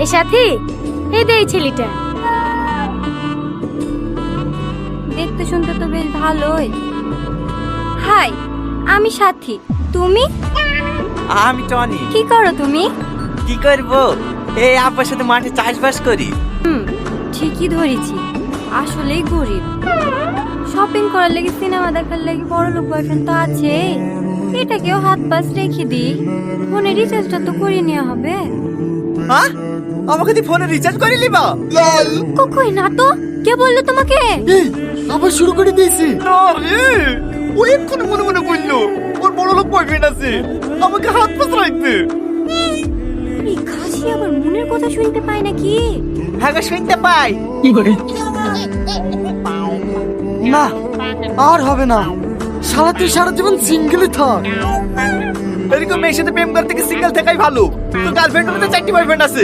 এ সাথী, এই দে এই ছেলেটা। দেখতে শুনতে তো বেশ ভালোই। হাই, আমি সাথী, তুমি? আমি টনি। কি করো তুমি? কি করবো, এই আব্বার সাথে মাঠে চাষবাস করি। ঠিকই ধরেছি, আসলেই গরিব। শপিং করার লাগি, সিনেমা দেখার লাগি বড় লোক বয়ফ্রেন্ড তো আছে, এটাকেও হাত পাশ রেখে দিই। ফোনে রিচার্জটা তো করে নেওয়া হবে। হ্যাঁ, আমাকে তুই ফোনে রিচার্জ করে নিবা? কই না তো, কে বললো তোমাকে? এই আবার শুরু করে দিয়েছি। আরে ও এক্ষুনি মনে মনে বললো ওর বড় লোক বয়ফ্রেন্ড আছে, আমাকে হাত পাশ রাখতে। এই খাসি আবার মনের কথা শুনতে পায় নাকি? হ্যাঁ গো, শুনতে পাই। না আর হবে না, সারা তুই সারা জীবন সিঙ্গেলই থাক। এরকম মেয়ের সাথে প্রেম করতে সিঙ্গেল থাকাই ভালো। তো গার্লফ্রেন্ড তো 4টি বয়ফ্রেন্ড আছে।